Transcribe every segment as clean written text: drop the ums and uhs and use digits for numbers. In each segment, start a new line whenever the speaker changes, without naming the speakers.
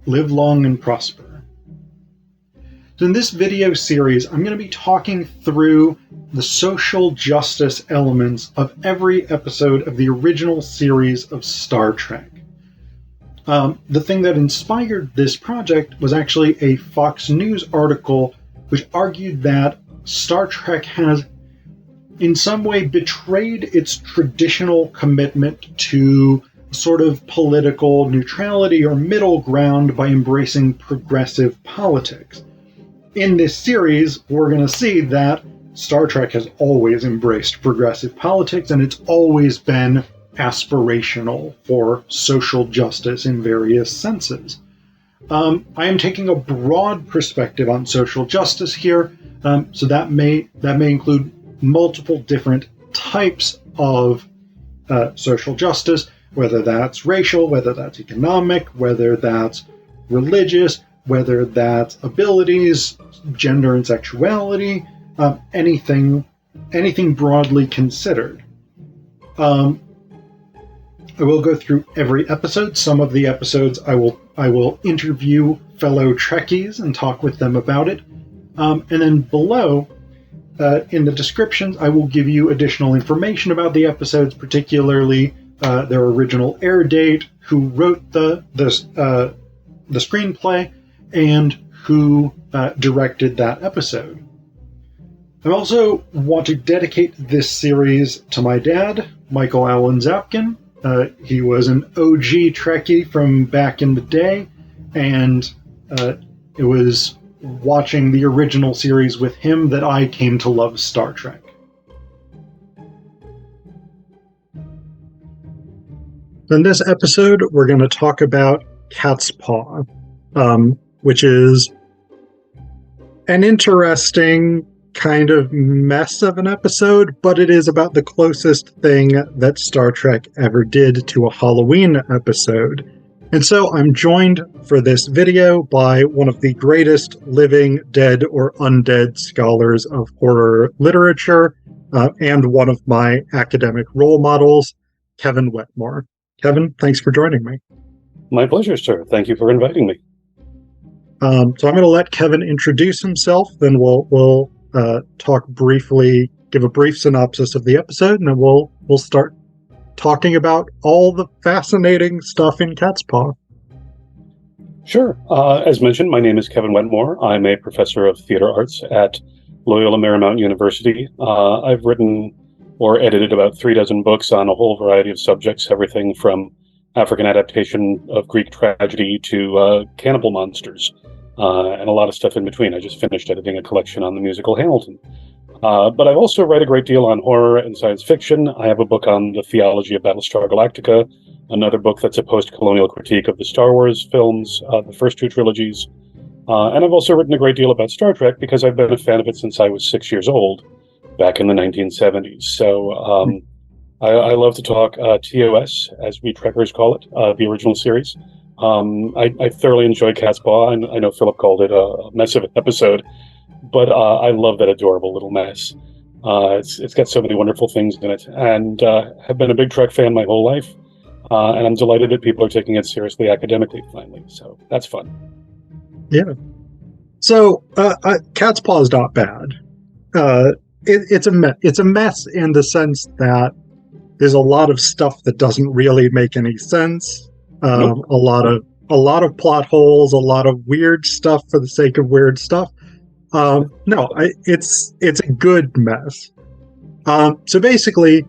live long and prosper. So in this video series, I'm going to be talking through the social justice elements of every episode of the original series of Star Trek. The thing that inspired this project was actually a Fox News article which argued that Star Trek has in some way betrayed its traditional commitment to sort of political neutrality or middle ground by embracing progressive politics. In this series, we're going to see that Star Trek has always embraced progressive politics, and it's always been aspirational for social justice in various senses. I am taking a broad perspective on social justice here, so that may include multiple different types of social justice, whether that's racial, whether that's economic, whether that's religious, whether that's abilities, gender and sexuality, anything broadly considered. I will go through every episode. Some of the episodes I will interview fellow Trekkies and talk with them about it. And then below, in the descriptions, I will give you additional information about the episodes, particularly their original air date, who wrote the screenplay, and who directed that episode. I also want to dedicate this series to my dad, Michael Allen Zapkin. He was an OG Trekkie from back in the day, and it was watching the original series with him that I came to love Star Trek. In this episode, we're going to talk about Catspaw, which is an interesting kind of mess of an episode, but it is about the closest thing that Star Trek ever did to a Halloween episode. And so I'm joined for this video by one of the greatest living, dead, or undead scholars of horror literature, and one of my academic role models, Kevin Wetmore. Kevin, thanks for joining me.
My pleasure, sir. Thank you for inviting me.
So I'm going to let Kevin introduce himself, then we'll talk briefly, give a brief synopsis of the episode, and then we'll start talking about all the fascinating stuff in Catspaw.
Sure. As mentioned, my name is Kevin Wetmore. I'm a professor of theater arts at Loyola Marymount University. I've written or edited about 36 books on a whole variety of subjects, everything from African adaptation of Greek tragedy to cannibal monsters, and a lot of stuff in between. I just finished editing a collection on the musical Hamilton. But I also write a great deal on horror and science fiction. I have a book on the theology of Battlestar Galactica, another book that's a post-colonial critique of the Star Wars films, the first two trilogies. And I've also written a great deal about Star Trek because I've been a fan of it since I was 6 years old, back in the 1970s. So I love to talk TOS, as we Trekkers call it, the original series. I thoroughly enjoy Catspaw. I know Phillip called it a mess of an episode, but I love that adorable little mess. It's got so many wonderful things in it, and have been a big Trek fan my whole life. And I'm delighted that people are taking it seriously academically finally. So that's fun.
Yeah. So Catspaw is not bad. It's a mess in the sense that there's a lot of stuff that doesn't really make any sense. Nope. A lot of plot holes, a lot of weird stuff for the sake of weird stuff. It's a good mess. So basically,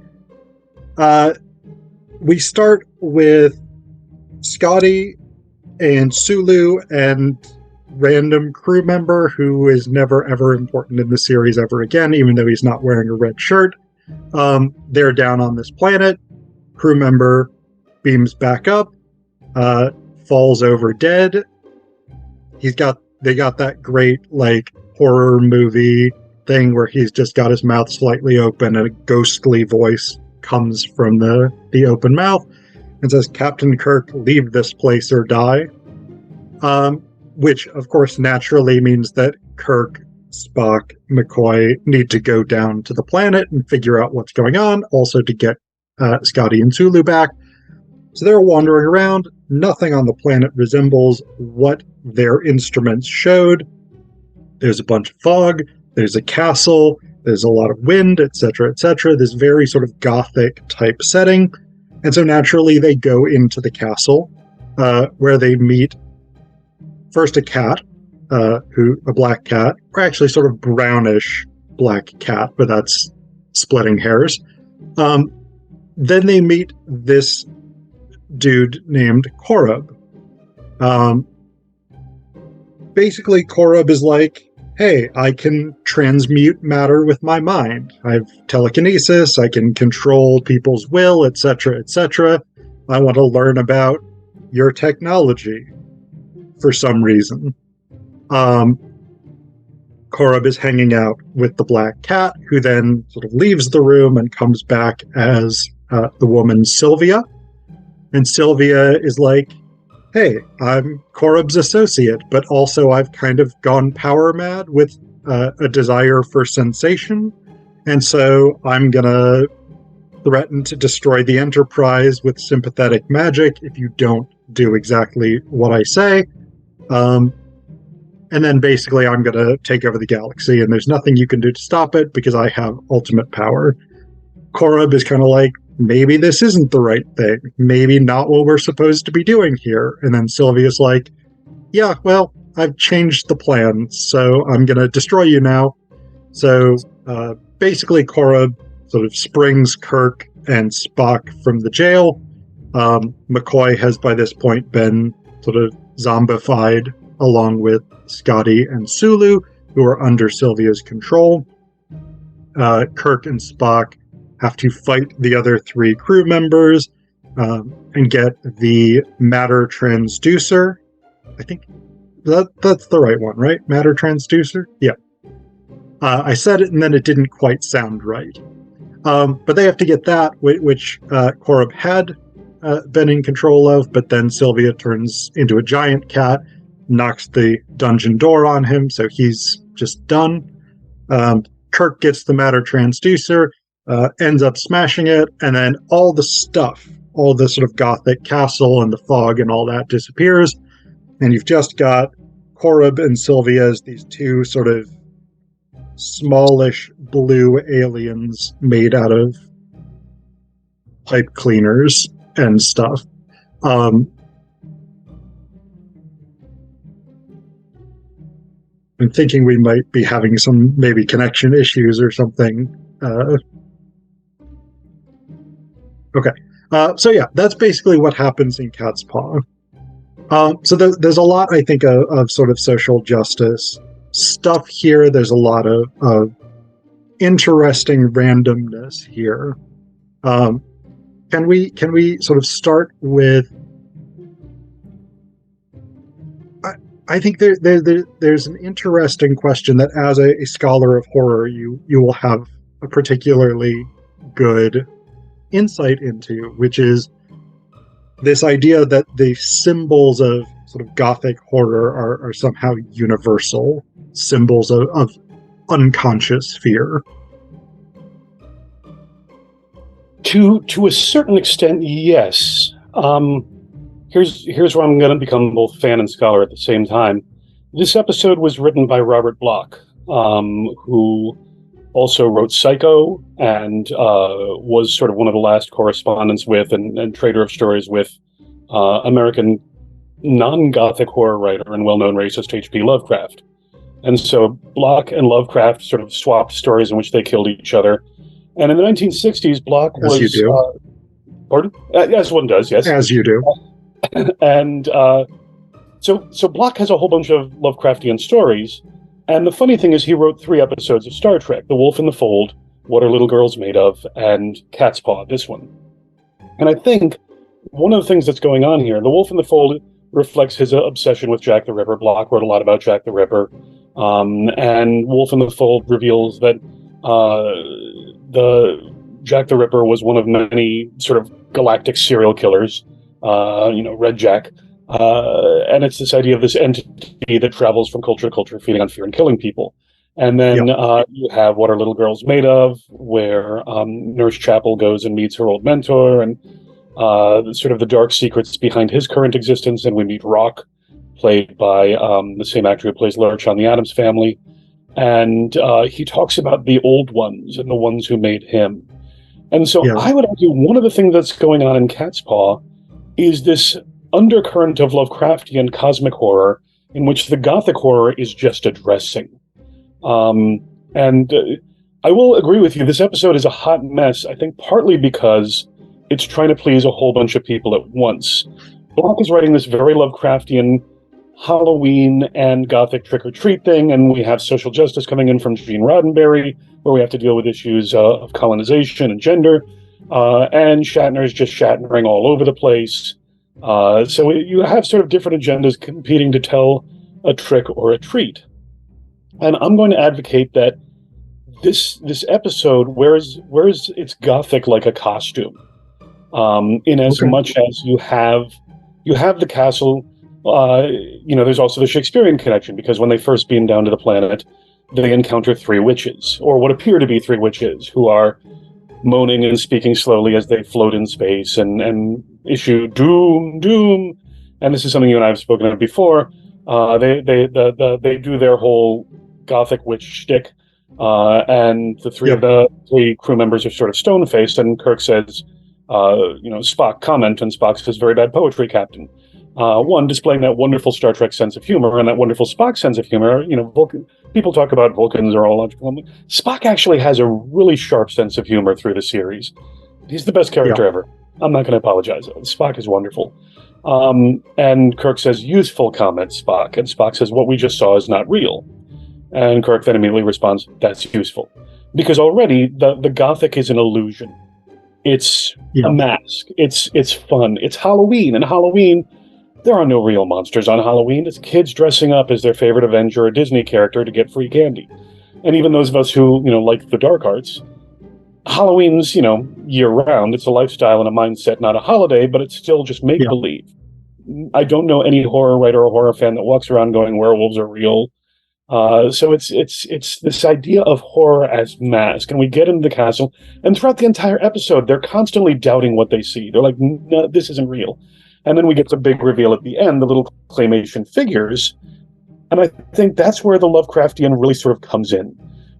we start with Scotty and Sulu and random crew member who is never ever important in the series ever again, even though he's not wearing a red shirt. They're down on this planet. Crew member beams back up, falls over dead. They got that great like horror movie thing where he's just got his mouth slightly open and a ghostly voice comes from the open mouth and says, "Captain Kirk, leave this place or die." Which, of course, naturally means that Kirk, Spock, McCoy need to go down to the planet and figure out what's going on, also to get Scotty and Sulu back. So they're wandering around. Nothing on the planet resembles what their instruments showed. There's a bunch of fog. There's a castle. There's a lot of wind, etc., etc. This very sort of gothic type setting. And so naturally they go into the castle, where they meet first a cat, a black cat, or actually sort of brownish black cat, but that's splitting hairs. Then they meet this dude named Korob. Basically, Korob is like, hey, I can transmute matter with my mind. I have telekinesis, I can control people's will, etc., etc. I want to learn about your technology for some reason. Korob is hanging out with the black cat, who then sort of leaves the room and comes back as the woman Sylvia. And Sylvia is like, hey, I'm Korob's associate, but also I've kind of gone power mad with a desire for sensation. And so I'm going to threaten to destroy the Enterprise with sympathetic magic if you don't do exactly what I say. And then basically I'm going to take over the galaxy, and there's nothing you can do to stop it because I have ultimate power. Korob is kind of like, maybe this isn't the right thing. Maybe not what we're supposed to be doing here. And then Sylvia's like, yeah, well, I've changed the plan, so I'm going to destroy you now. So basically Korob sort of springs Kirk and Spock from the jail. McCoy has by this point been sort of zombified along with Scotty and Sulu, who are under Sylvia's control. Kirk and Spock have to fight the other three crew members and get the matter transducer. I think that's the right one, right? Matter transducer? Yeah. I said it and then it didn't quite sound right. But they have to get that, which Korob had been in control of, but then Sylvia turns into a giant cat, knocks the dungeon door on him, so he's just done. Kirk gets the matter transducer, ends up smashing it, and then all the stuff, all the sort of gothic castle and the fog and all that disappears, and you've just got Korob and Sylvia as these two sort of smallish blue aliens made out of pipe cleaners and stuff. I'm thinking we might be having some maybe connection issues or something. Okay. So yeah, that's basically what happens in Catspaw. So there's a lot, I think, of sort of social justice stuff here. There's a lot of interesting randomness here. Can we sort of start with? I think there's an interesting question that, as a scholar of horror, you will have a particularly good insight into, which is this idea that the symbols of sort of gothic horror are somehow universal symbols of unconscious fear.
To a certain extent, yes. Here's where I'm going to become both fan and scholar at the same time. This episode was written by Robert Bloch, who also wrote Psycho and was sort of one of the last correspondents with and trader of stories with American non-Gothic horror writer and well-known racist H.P. Lovecraft. And so Bloch and Lovecraft sort of swapped stories in which they killed each other. And in the 1960s, Bloch was...
As you do.
Pardon? As one does, yes.
As you do.
And so Bloch has a whole bunch of Lovecraftian stories. And the funny thing is he wrote 3 episodes of Star Trek, The Wolf in the Fold, What Are Little Girls Made Of, and Catspaw, this one. And I think one of the things that's going on here, The Wolf in the Fold reflects his obsession with Jack the Ripper. Bloch wrote a lot about Jack the Ripper. And Wolf in the Fold reveals that the Jack the Ripper was one of many sort of galactic serial killers, Red Jack. And it's this idea of this entity that travels from culture to culture, feeding on fear and killing people. And then you have What Are Little Girls Made Of, where Nurse Chapel goes and meets her old mentor. And sort of the dark secrets behind his current existence, and we meet Rock, played by the same actor who plays Lurch on The Addams Family. And he talks about the old ones and the ones who made him. And so I would argue one of the things that's going on in Catspaw is this undercurrent of Lovecraftian cosmic horror in which the Gothic horror is just a dressing. And I will agree with you, this episode is a hot mess, I think partly because it's trying to please a whole bunch of people at once. Bloch is writing this very Lovecraftian Halloween and Gothic trick-or-treat thing, and we have social justice coming in from Gene Roddenberry, where we have to deal with issues of colonization and gender, and Shatner's just Shatnering all over the place. So you have sort of different agendas competing to tell a trick or a treat. And I'm going to advocate that this episode, whereas it's Gothic like a costume, in as much as you have the castle. There's also the Shakespearean connection, because when they first beam down to the planet, they encounter three witches, or what appear to be three witches, who are moaning and speaking slowly as they float in space and issue doom, doom. And this is something you and I have spoken of before. They do their whole Gothic witch shtick, and the three crew members are sort of stone-faced, and Kirk says, Spock, comment, and Spock says, very bad poetry, Captain. One, displaying that wonderful Star Trek sense of humor and that wonderful Spock sense of humor. People talk about Vulcans are all logical. Spock actually has a really sharp sense of humor through the series. He's the best character ever. I'm not going to apologize. Spock is wonderful. And Kirk says, useful comment, Spock. And Spock says, what we just saw is not real. And Kirk then immediately responds, that's useful. Because already the Gothic is an illusion. It's a mask. It's fun. It's Halloween. And Halloween, there are no real monsters on Halloween. It's kids dressing up as their favorite Avenger or Disney character to get free candy. And even those of us who, like the dark arts, Halloween's, year-round. It's a lifestyle and a mindset, not a holiday, but it's still just make-believe. I don't know any horror writer or horror fan that walks around going, werewolves are real. So it's this idea of horror as mask. And we get into the castle, and throughout the entire episode, they're constantly doubting what they see. They're like, no, this isn't real. And then we get the big reveal at the end, the little claymation figures. And I think that's where the Lovecraftian really sort of comes in.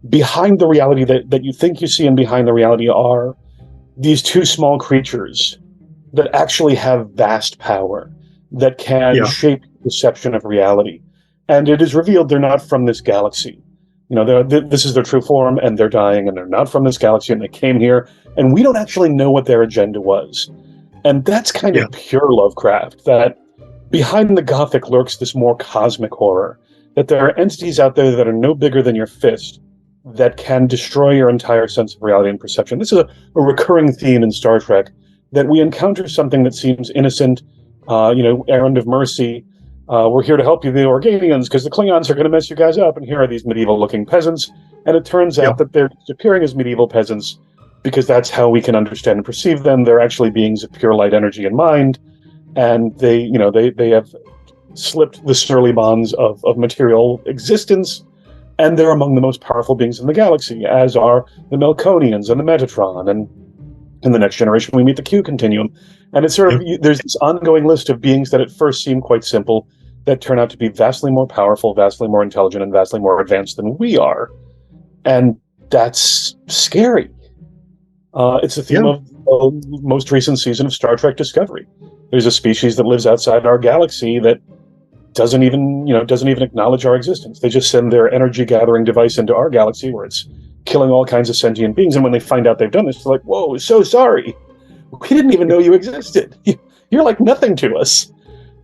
Behind the reality that you think you see and behind the reality are these two small creatures that actually have vast power, that can shape perception of reality. And it is revealed they're not from this galaxy. This is their true form, and they're dying, and they're not from this galaxy, and they came here, and we don't actually know what their agenda was. And that's kind of pure Lovecraft, that behind the Gothic lurks this more cosmic horror, that there are entities out there that are no bigger than your fist that can destroy your entire sense of reality and perception. This is a recurring theme in Star Trek, that we encounter something that seems innocent, errand of mercy. We're here to help you, the Organians, because the Klingons are going to mess you guys up, and here are these medieval-looking peasants. And it turns out that they're appearing as medieval peasants because that's how we can understand and perceive them. They're actually beings of pure light, energy, and mind, and they have slipped the surly bonds of material existence, and they're among the most powerful beings in the galaxy, as are the Melkonians and the Metatron, and in the Next Generation we meet the Q Continuum. And it's sort of, there's this ongoing list of beings that at first seem quite simple, that turn out to be vastly more powerful, vastly more intelligent, and vastly more advanced than we are. And that's scary. It's the theme of the most recent season of Star Trek Discovery. There's a species that lives outside our galaxy that doesn't even acknowledge our existence. They just send their energy gathering device into our galaxy, where it's killing all kinds of sentient beings. And when they find out they've done this, they're like, whoa, so sorry. We didn't even know you existed. You're like nothing to us.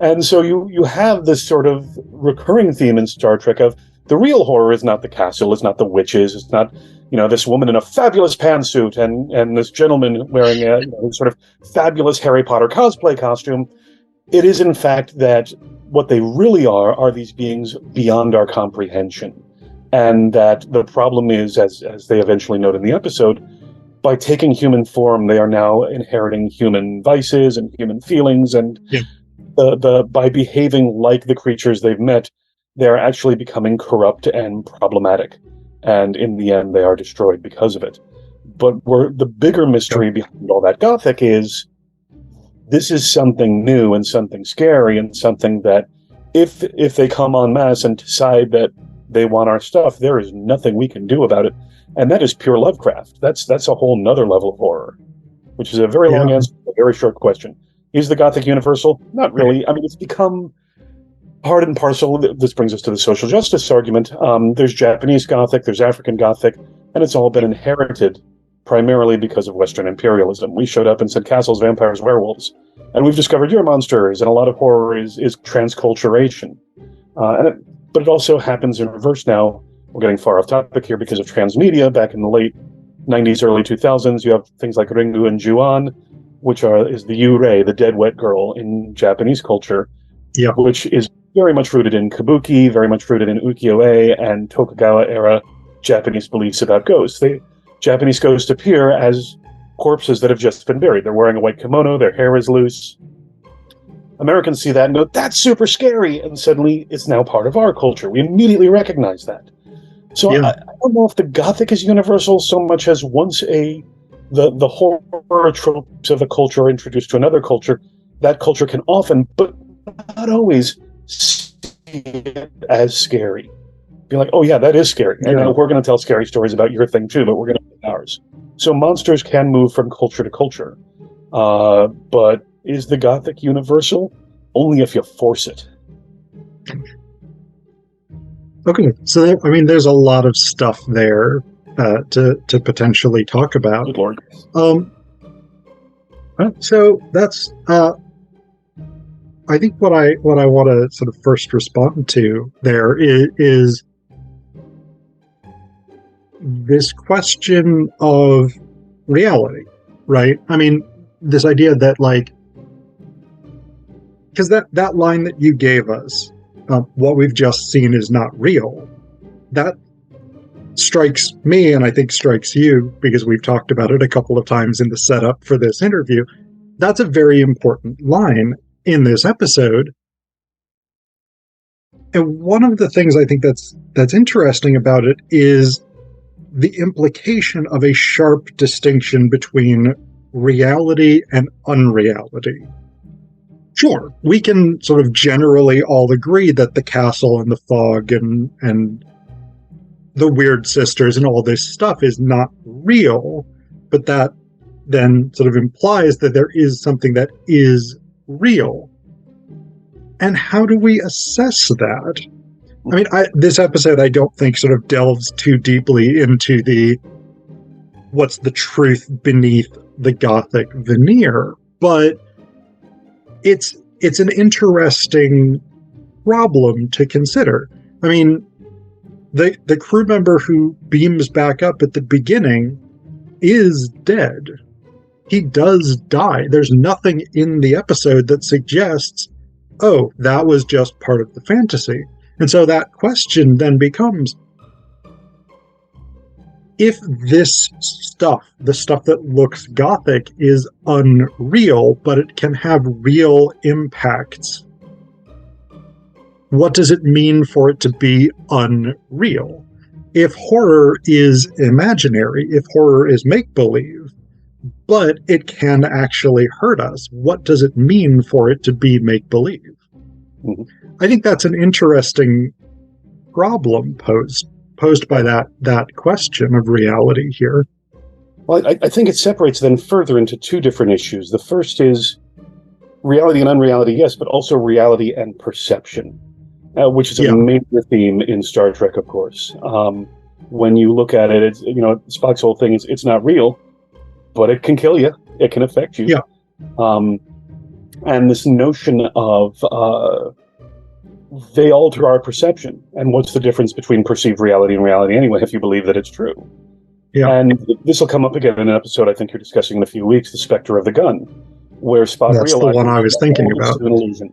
And so you have this sort of recurring theme in Star Trek of the real horror is not the castle, it's not the witches, it's not this woman in a fabulous pantsuit and this gentleman wearing a sort of fabulous Harry Potter cosplay costume. It is in fact that what they really are these beings beyond our comprehension. And that the problem is, as they eventually note in the episode, by taking human form, they are now inheriting human vices and human feelings, and by behaving like the creatures they've met, they're actually becoming corrupt and problematic. And in the end, they are destroyed because of it. But the bigger mystery behind all that Gothic is this is something new and something scary and something that if they come en masse and decide that they want our stuff, there is nothing we can do about it. And that is pure Lovecraft. That's a whole nother level of horror, which is a very long answer to a very short question. Is the Gothic universal? Not really. I mean, it's become part and parcel. This brings us to the social justice argument. There's Japanese Gothic, there's African Gothic, and it's all been inherited primarily because of Western imperialism. We showed up and said castles, vampires, werewolves, and we've discovered your monsters, and a lot of horror is transculturation. But it also happens in reverse now. We're getting far off topic here because of transmedia. Back in the late 90s, early 2000s, you have things like Ringu and Juon, which is the Yurei, the dead wet girl in Japanese culture, which is very much rooted in kabuki, very much rooted in ukiyo-e and Tokugawa-era Japanese beliefs about ghosts. Japanese ghosts appear as corpses that have just been buried. They're wearing a white kimono, their hair is loose. Americans see that and go, that's super scary, and suddenly it's now part of our culture. We immediately recognize that. So I don't know if the Gothic is universal so much as once the horror tropes of a culture are introduced to another culture, that culture can often, but not always, see it as scary. Be like, oh yeah, that is scary. And we're going to tell scary stories about your thing too, but we're going to tell ours. So monsters can move from culture to culture. But is the Gothic universal? Only if you force it.
Okay, so there's a lot of stuff there to potentially talk about.
Good Lord.
So that's I think what I want to sort of first respond to there is this question of reality, right? I mean, this idea that because that line that you gave us, what we've just seen is not real, that strikes me, and I think strikes you, because we've talked about it a couple of times in the setup for this interview. That's a very important line in this episode. And one of the things I think that's interesting about it is the implication of a sharp distinction between reality and unreality. Sure, we can sort of generally all agree that the castle and the fog and the weird sisters and all this stuff is not real, but that then sort of implies that there is something that is real. And how do we assess that? I mean, this episode, I don't think sort of delves too deeply into what's the truth beneath the Gothic veneer, but it's an interesting problem to consider. I mean, the crew member who beams back up at the beginning is dead. He does die. There's nothing in the episode that suggests, oh, that was just part of the fantasy. And so that question then becomes, if this stuff, the stuff that looks Gothic, is unreal, but it can have real impacts, what does it mean for it to be unreal? If horror is imaginary, if horror is make-believe, but it can actually hurt us, what does it mean for it to be make-believe? Mm-hmm. I think that's an interesting problem posed by that question of reality here.
Well, I think it separates then further into two different issues. The first is reality and unreality, yes, but also reality and perception, which is a major theme in Star Trek, of course. When you look at it, it's, Spock's whole thing is it's not real, but it can kill you. It can affect you. Yeah. And this notion of they alter our perception. And what's the difference between perceived reality and reality anyway, if you believe that it's true? Yeah. And this will come up again in an episode I think you're discussing in a few weeks, The Spectre of the Gun, where Spock realizes
the one I was thinking about.
An illusion.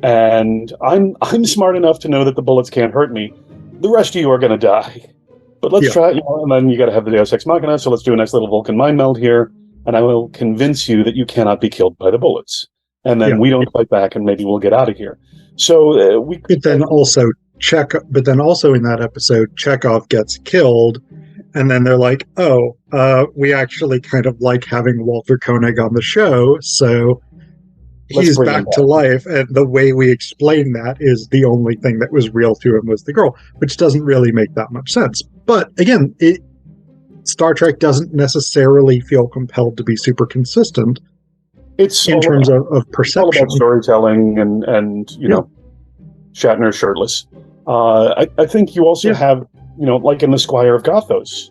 And I'm smart enough to know that the bullets can't hurt me. The rest of you are going to die. But let's try, and then you got to have the Deus Ex Machina, so let's do a nice little Vulcan mind meld here, and I will convince you that you cannot be killed by the bullets. And then we don't fight back, and maybe we'll get out of here. So
But then also in that episode, Chekhov gets killed, and then they're like, we actually kind of like having Walter Koenig on the show, so
Let's
he's
bring him
back to
back.
life, and the way we explain that is the only thing that was real to him was the girl, which doesn't really make that much sense. But again, Star Trek doesn't necessarily feel compelled to be super consistent
It's
in terms of
all about
perception.
storytelling and
Yeah.
Shatner shirtless. I think you also
Yeah.
have, like in The Squire of Gothos,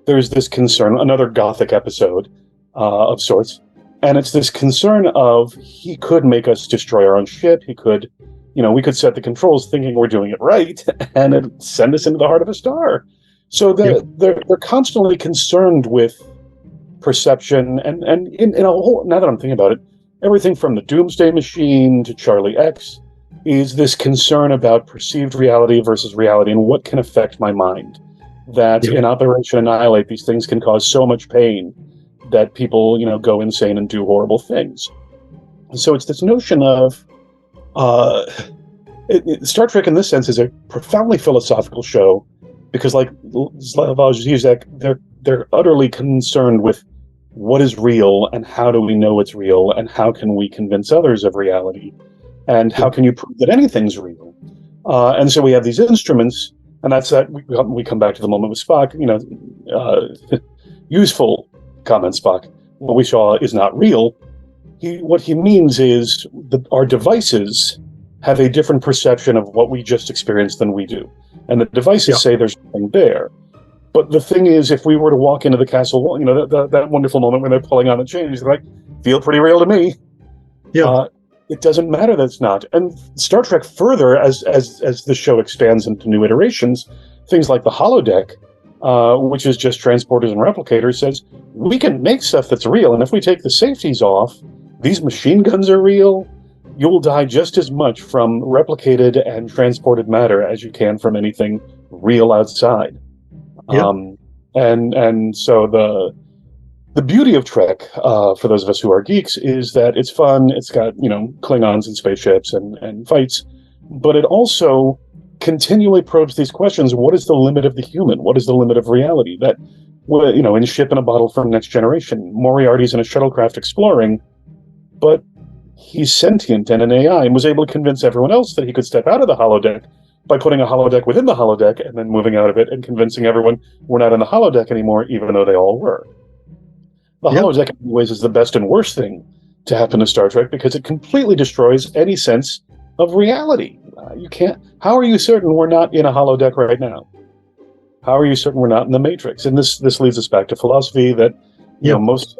there's this concern, another Gothic episode of sorts, and it's this concern of he could make us destroy our own ship. He could, we could set the controls thinking we're doing it right, and it send us into the heart of a star. So
Yep.
they're constantly concerned with perception, and in a whole. Now that I'm thinking about it, everything from the Doomsday Machine to Charlie X is this concern about perceived reality versus reality and what can affect my mind. That
Yep.
in Operation Annihilate, these things can cause so much pain that people, go insane and do horrible things. So it's this notion of Star Trek, in this sense, is a profoundly philosophical show because, like Slavoj Zizek, they're utterly concerned with what is real and how do we know it's real and how can we convince others of reality and how can you prove that anything's real. And so we have these instruments, and that's that. We come back to the moment with Spock. Useful comment, Spock. What we saw is not real. What he means is our devices have a different perception of what we just experienced than we do. And the devices say there's nothing there. But the thing is, if we were to walk into the castle, that wonderful moment when they're pulling on the chains, they're like, feel pretty real to me.
Yeah.
It doesn't matter that it's not. And Star Trek further, as the show expands into new iterations, things like the holodeck, which is just transporters and replicators, says we can make stuff that's real. And if we take the safeties off, these machine guns are real. You will die just as much from replicated and transported matter as you can from anything real outside.
Yeah.
And so the beauty of Trek, for those of us who are geeks, is that it's fun. It's got Klingons and spaceships and fights, but it also continually probes these questions: what is the limit of the human? What is the limit of reality? That in Ship in a Bottle from Next Generation, Moriarty's in a shuttlecraft exploring, but he's sentient and an AI, and was able to convince everyone else that he could step out of the holodeck by putting a holodeck within the holodeck and then moving out of it and convincing everyone we're not in the holodeck anymore, even though they all were. The holodeck, in many ways, is the best and worst thing to happen to Star Trek because it completely destroys any sense of reality. You can't. How are you certain we're not in a holodeck right now? How are you certain we're not in the Matrix? And this leads us back to philosophy that most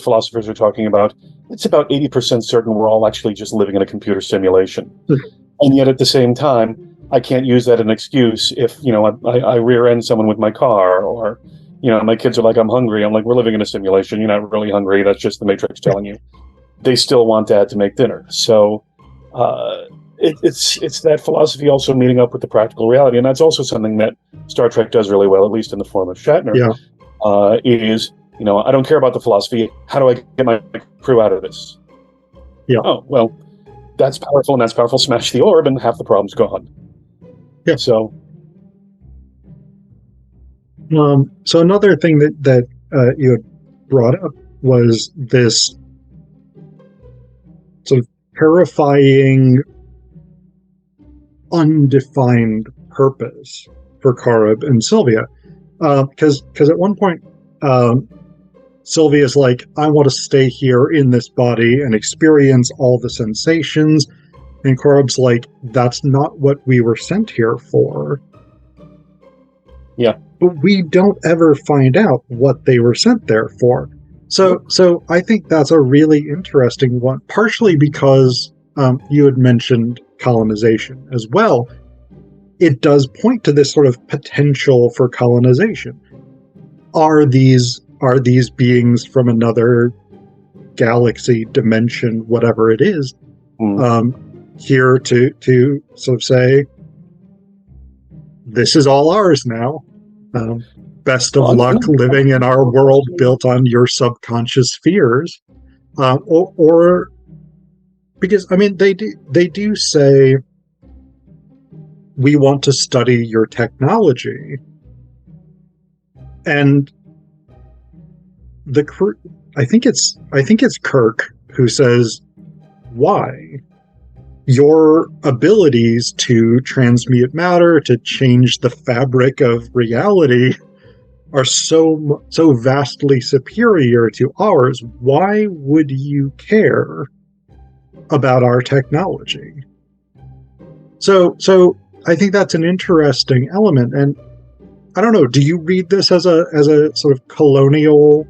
philosophers are talking about. It's about 80% certain we're all actually just living in a computer simulation. And yet at the same time, I can't use that as an excuse if I rear end someone with my car, or my kids are like, I'm hungry. I'm like, we're living in a simulation. You're not really hungry. That's just the Matrix telling you. They still want Dad to make dinner. So it's that philosophy also meeting up with the practical reality, and that's also something that Star Trek does really well, at least in the form of Shatner. Is I don't care about the philosophy. How do I get my crew out of this? Oh well, that's powerful, and that's powerful. Smash the orb, and half the problem's gone. So.
So another thing that you had brought up was this sort of terrifying, undefined purpose for Karib and Sylvia, because at one point Sylvia's like, I want to stay here in this body and experience all the sensations, and Karib's like, that's not what we were sent here for.
Yeah.
But we don't ever find out what they were sent there for. So I think that's a really interesting one, partially because you had mentioned colonization as well. It does point to this sort of potential for colonization. Are these beings from another galaxy, dimension, whatever it is, here to sort of say, this is all ours now. Best of luck living in our world built on your subconscious fears, or because they do say, we want to study your technology, and the crew. I think it's Kirk who says, why your abilities to transmute matter, to change the fabric of reality, are so vastly superior to ours. Why would you care about our technology? So I think that's an interesting element. And I don't know, do you read this as a sort of colonial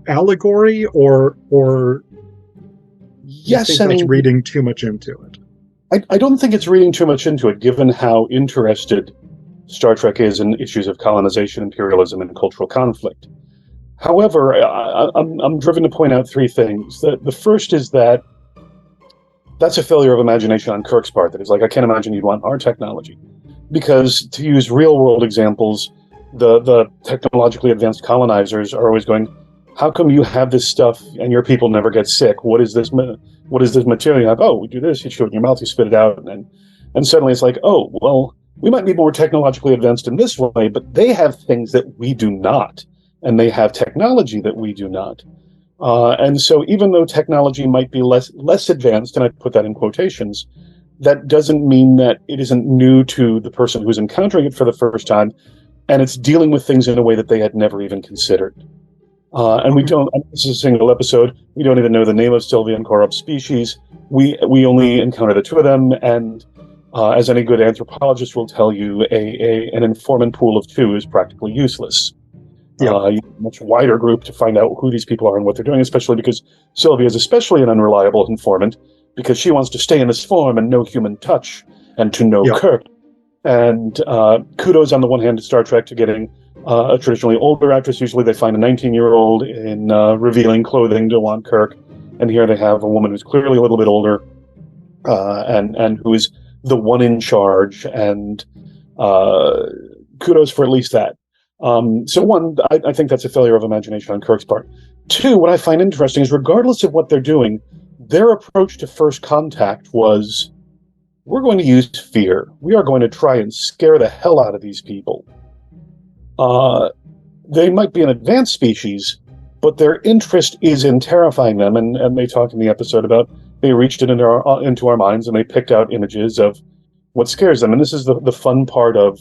allegory, or
Yes,
you think that's reading too much into it?
I don't think it's reading too much into it, given how interested Star Trek is in issues of colonization, imperialism, and cultural conflict. However, I'm driven to point out three things. The first is that that's a failure of imagination on Kirk's part. That is, like, I can't imagine you'd want our technology. Because, to use real-world examples, the technologically advanced colonizers are always going, how come you have this stuff and your people never get sick? What is this material you have? Oh, we do this, you chew it in your mouth, you spit it out. And suddenly it's like, oh, well, we might be more technologically advanced in this way, but they have things that we do not. And they have technology that we do not. And so even though technology might be less advanced, and I put that in quotations, that doesn't mean that it isn't new to the person who's encountering it for the first time, and it's dealing with things in a way that they had never even considered. And we don't, this is a single episode, we don't even know the name of Sylvian Korob species. We only encounter the two of them, and as any good anthropologist will tell you, an informant pool of two is practically useless. You need a much wider group to find out who these people are and what they're doing, especially because Sylvia is especially an unreliable informant, because she wants to stay in this form and no human touch, and to know Kirk. And kudos on the one hand to Star Trek to getting a traditionally older actress. Usually they find a 19-year-old in revealing clothing to want Kirk, and here they have a woman who's clearly a little bit older, and who is the one in charge, and kudos for at least that. So one, I think that's a failure of imagination on Kirk's part. Two, what I find interesting is, regardless of what they're doing, their approach to First Contact was, we're going to use fear. We are going to try and scare the hell out of these people. They might be an advanced species, but their interest is in terrifying them. And they talk in the episode about, they reached it into our minds and they picked out images of what scares them. And this is the fun part of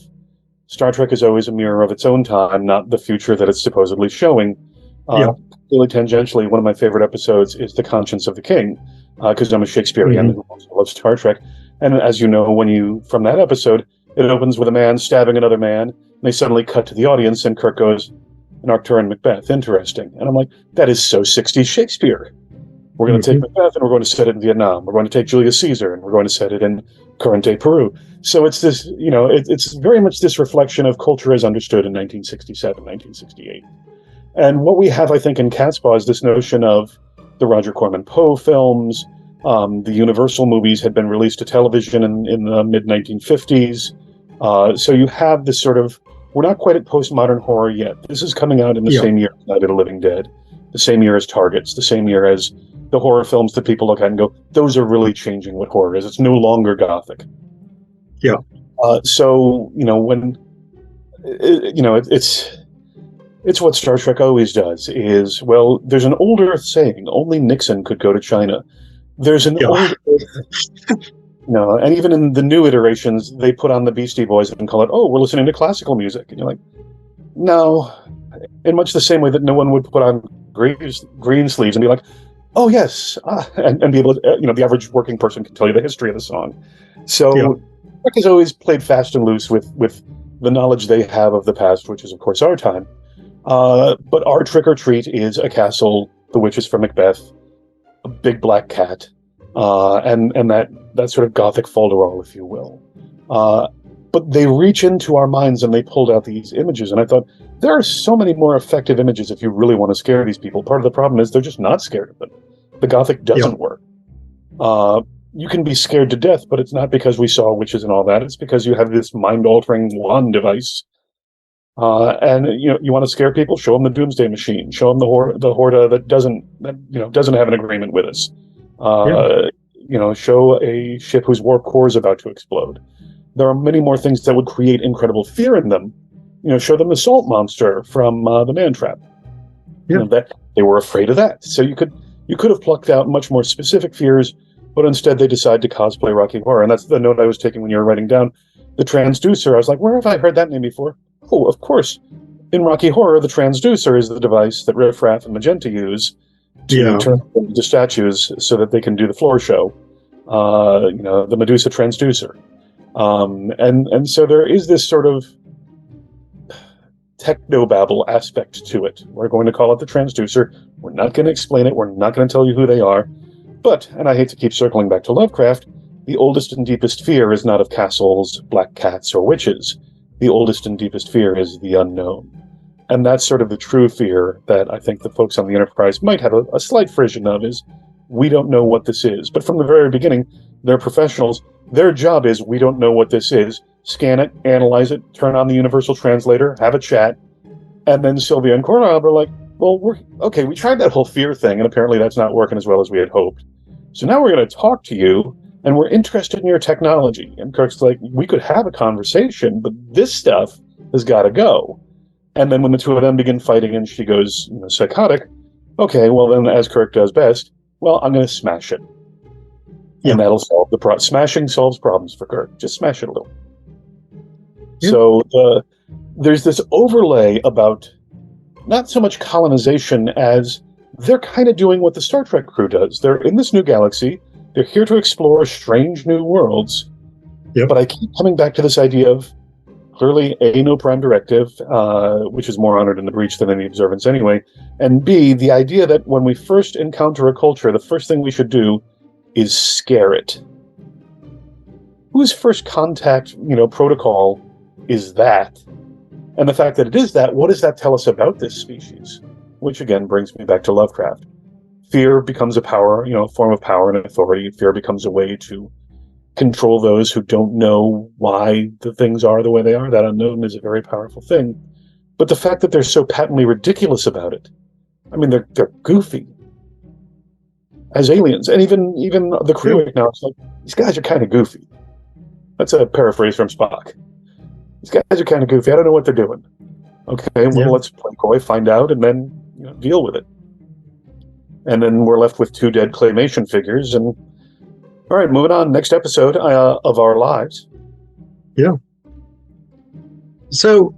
Star Trek is always a mirror of its own time, not the future that it's supposedly showing. Really tangentially, one of my favorite episodes is The Conscience of the King, because I'm a Shakespearean and also love Star Trek. And as you know, from that episode, it opens with a man stabbing another man, and they suddenly cut to the audience, and Kirk goes, an Arcturian Macbeth, interesting. And I'm like, that is so 60s Shakespeare. We're going to take Macbeth, and we're going to set it in Vietnam. We're going to take Julius Caesar, and we're going to set it in current-day Peru. So it's this, it's very much this reflection of culture as understood in 1967, 1968. And what we have, I think, in Catspaw is this notion of the Roger Corman Poe films. The Universal movies had been released to television in the mid-1950s. So you have this sort of, we're not quite at postmodern horror yet. This is coming out in the same year as Night of the Living Dead, the same year as Targets, the same year as the horror films that people look at and go, those are really changing what horror is. It's no longer gothic. So, when, it's what Star Trek always does is, well, there's an old Earth saying, only Nixon could go to China. There's an old Earth, and even in the new iterations, they put on the Beastie Boys and call it, oh, we're listening to classical music. And you're like, no, in much the same way that no one would put on green sleeves and be like, oh, yes, and be able to, the average working person can tell you the history of the song. So Trek has always played fast and loose with the knowledge they have of the past, which is, of course, our time. But our trick or treat is a castle, the witches from Macbeth, a big black cat, and that sort of gothic folderol, if you will. But they reach into our minds and they pulled out these images, and I thought, there are so many more effective images if you really want to scare these people. Part of the problem is they're just not scared of them. The gothic doesn't work. You can be scared to death, but it's not because we saw witches and all that. It's because you have this mind-altering wand device. And you want to scare people? Show them the Doomsday Machine. Show them the Horda that doesn't have an agreement with us. Show a ship whose warp core is about to explode. There are many more things that would create incredible fear in them. Show them the salt monster from the Man Trap. That they were afraid of that. So you could You could have plucked out much more specific fears, but instead they decide to cosplay Rocky Horror. And that's the note I was taking when you were writing down the transducer. I was like, where have I heard that name before? Oh, of course. In Rocky Horror, the transducer is the device that Riff Raff and Magenta use to turn them into statues so that they can do the floor show. The Medusa transducer. And so there is this sort of technobabble aspect to it. We're going to call it the transducer. We're not going to explain it. We're not going to tell you who they are. But, and I hate to keep circling back to Lovecraft, the oldest and deepest fear is not of castles, black cats, or witches. The oldest and deepest fear is the unknown. And that's sort of the true fear that I think the folks on the Enterprise might have a slight frisson of, is we don't know what this is. But from the very beginning, they're professionals. Their job is, we don't know what this is. Scan it, analyze it, turn on the universal translator, have a chat. And then Sylvia and Korab are like, well, we tried that whole fear thing, and apparently that's not working as well as we had hoped. So now we're going to talk to you, and we're interested in your technology. And Kirk's like, we could have a conversation, but this stuff has got to go. And then when the two of them begin fighting and she goes psychotic, okay, well then, as Kirk does best, well, I'm going to smash it. Yeah. And that'll solve the problem. Smashing solves problems for Kirk. Just smash it a little. Yeah. So there's this overlay about not so much colonization as they're kind of doing what the Star Trek crew does. They're in this new galaxy. They're here to explore strange new worlds. Yep. But I keep coming back to this idea of clearly A, no prime directive, which is more honored in the breach than in the observance anyway, and B, the idea that when we first encounter a culture, the first thing we should do is scare it. Whose first contact, protocol is that? And the fact that it is that, what does that tell us about this species? Which again brings me back to Lovecraft. Fear becomes a power, a form of power and authority. Fear becomes a way to control those who don't know why the things are the way they are. That unknown is a very powerful thing. But the fact that they're so patently ridiculous about it, I mean, they're goofy as aliens. And even the crew acknowledges, like, these guys are kind of goofy. That's a paraphrase from Spock. These guys are kind of goofy. I don't know what they're doing. Okay, well, let's play coy, find out, and then deal with it. And then we're left with two dead claymation figures, and all right, moving on. Next episode of our lives.
Yeah. So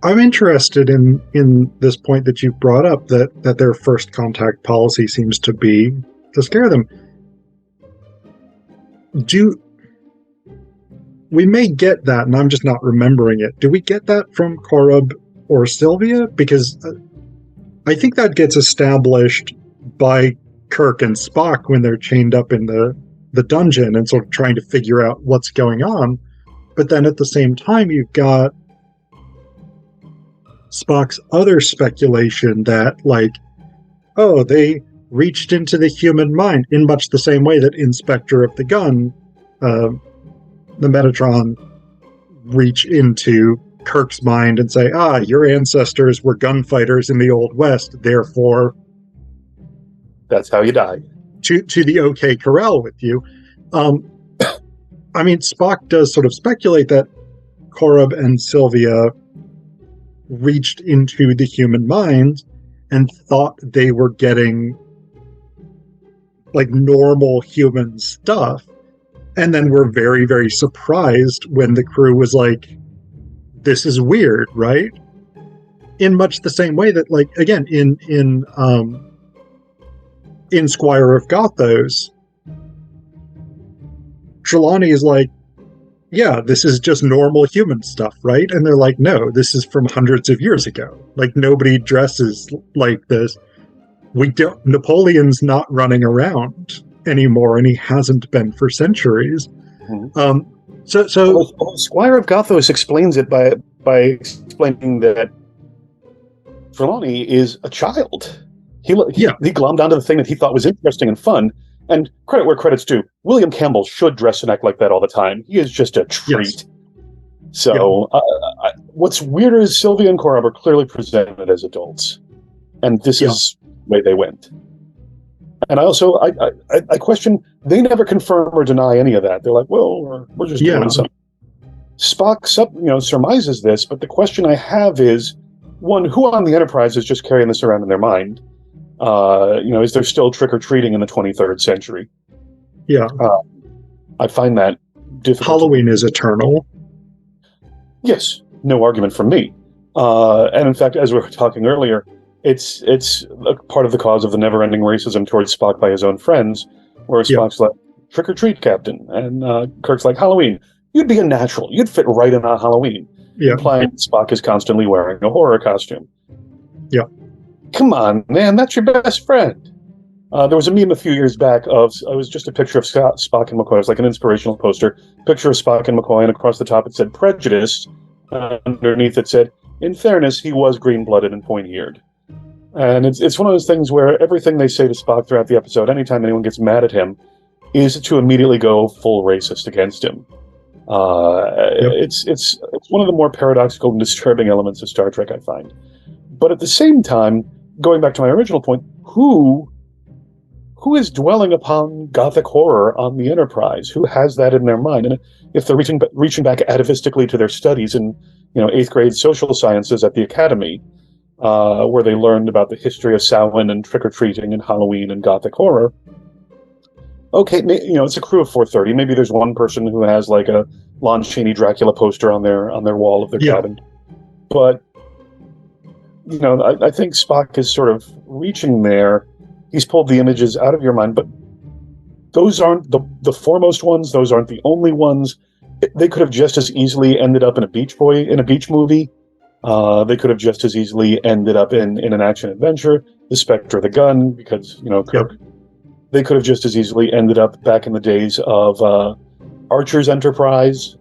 I'm interested in this point that you brought up, that their first contact policy seems to be to scare them. We may get that, and I'm just not remembering it. Do we get that from Korab or Sylvia? Because I think that gets established by Kirk and Spock when they're chained up in the dungeon and sort of trying to figure out what's going on. But then at the same time, you've got Spock's other speculation that, like, oh, they reached into the human mind in much the same way that Inspector of the Gun, the Metatron, reach into Kirk's mind and say, your ancestors were gunfighters in the Old West, therefore
that's how you die.
To the OK Corral with you. I mean, Spock does sort of speculate that Korab and Sylvia reached into the human mind and thought they were getting like normal human stuff, and then were very, very surprised when the crew was like, this is weird, right? In much the same way that, like, again, in Squire of Gothos, Trelawney is like, yeah, this is just normal human stuff, right? And they're like, no, this is from hundreds of years ago. Like, nobody dresses like this. Napoleon's not running around anymore, and he hasn't been for centuries.
Mm-hmm. So Squire of Gothos explains it by explaining that Trelawney is a child. He glommed onto the thing that he thought was interesting and fun. And credit where credit's due, William Campbell should dress and act like that all the time. He is just a treat. Yes. So what's weirder is Sylvia and Korab are clearly presented as adults. And this is the way they went. And I also, I question, they never confirm or deny any of that. They're like, well, we're just doing something. Spock surmises this, but the question I have is, one, who on the Enterprise is just carrying this around in their mind? Is there still trick-or-treating in the 23rd century?
Yeah.
I find that difficult.
Halloween is eternal.
Yes, no argument from me. And in fact, as we were talking earlier, it's a part of the cause of the never-ending racism towards Spock by his own friends, where Spock's like, trick or treat, Captain, and Kirk's like, Halloween. You'd be a natural. You'd fit right in on Halloween. Implying Spock is constantly wearing a horror costume.
Yeah.
Come on, man, that's your best friend. There was a meme a few years back it was just a picture of Spock and McCoy. It was like an inspirational poster. Picture of Spock and McCoy, and across the top it said prejudice. Underneath it said, in fairness, he was green-blooded and pointy-eared. And it's one of those things where everything they say to Spock throughout the episode, anytime anyone gets mad at him, is to immediately go full racist against him. It's one of the more paradoxical and disturbing elements of Star Trek, I find. But at the same time, going back to my original point, who is dwelling upon Gothic horror on the Enterprise? Who has that in their mind? And if they're reaching back atavistically to their studies in 8th grade social sciences at the Academy, where they learned about the history of Samhain and trick-or-treating and Halloween and Gothic horror, okay, it's a crew of 430. Maybe there's one person who has like a Lon Chaney Dracula poster on their wall of their cabin. But I think Spock is sort of reaching there. He's pulled the images out of your mind, but those aren't the foremost ones. Those aren't the only ones. They could have just as easily ended up in a beach movie. They could have just as easily ended up in an action adventure, The Spectre of the Gun, because Kirk. Yep. They could have just as easily ended up back in the days of Archer's Enterprise,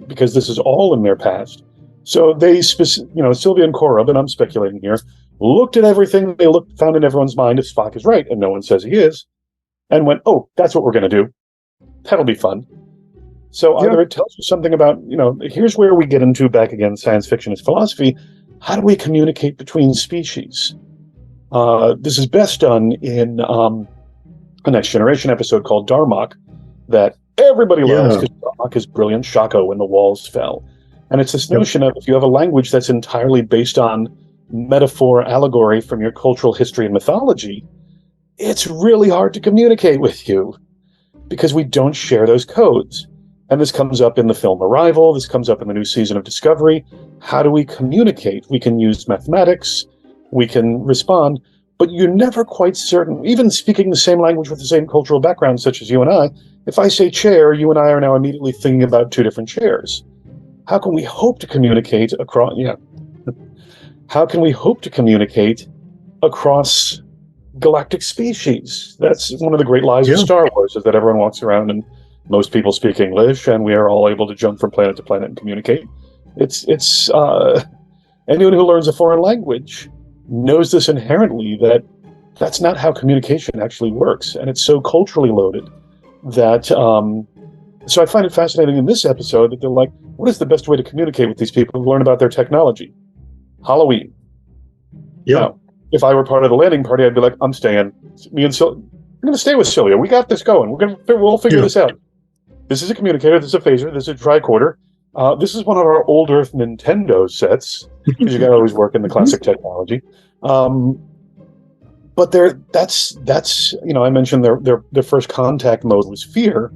because this is all in their past. So they, Sylvia and Korob, and I'm speculating here, looked at everything they found in everyone's mind if Spock is right, and no one says he is, and went, oh, that's what we're going to do. That'll be fun. So either it tells you something about, here's where we get into, back again, science fiction as philosophy. How do we communicate between species? This is best done in a Next Generation episode called Darmok that everybody loves, because Darmok is brilliant. Shako, when the walls fell. And it's this notion of, if you have a language that's entirely based on metaphor, allegory from your cultural history and mythology, it's really hard to communicate with you because we don't share those codes. And this comes up in the film Arrival. This comes up in the new season of Discovery. How do we communicate? We can use mathematics. We can respond. But you're never quite certain, even speaking the same language with the same cultural background, such as you and I, if I say chair, you and I are now immediately thinking about two different chairs. How can we hope to communicate across... How can we hope to communicate across galactic species? That's one of the great lies of Star Wars, is that everyone walks around and most people speak English, and we are all able to jump from planet to planet and communicate. It's anyone who learns a foreign language knows this inherently, that that's not how communication actually works, and it's so culturally loaded that so I find it fascinating in this episode that they're like, what is the best way to communicate with these people who learn about their technology? Halloween. Now, if I were part of the landing party, I'd be like, I'm staying. Me and Sylvia, I'm going to stay with Sylvia. We got this going. We'll figure this out. This is a communicator. This is a phaser. This is a tricorder. This is one of our old Earth Nintendo sets, because you got to always work in the classic technology. But that's I mentioned their first contact mode was fear.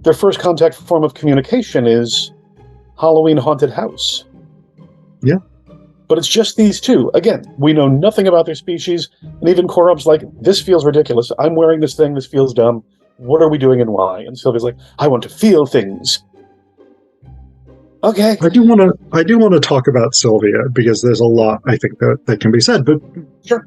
Their first contact form of communication is Halloween haunted house.
Yeah.
But it's just these two. Again, we know nothing about their species, and even Korob's like, this feels ridiculous. I'm wearing this thing. This feels dumb. What are we doing and why? And Sylvia's like, I want to feel things. Okay.
I do want to talk about Sylvia, because there's a lot I think that can be said. But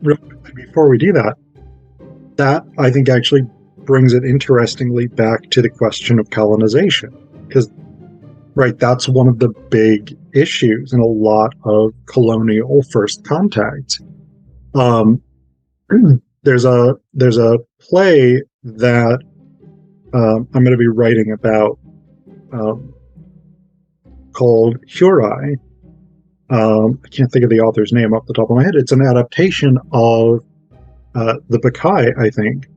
really, before we do that I think actually brings it interestingly back to the question of colonization, because that's one of the big issues in a lot of colonial first contacts. There's a play that I'm going to be writing about called Hurai. I can't think of the author's name off the top of my head. It's an adaptation of the Bakai, I think,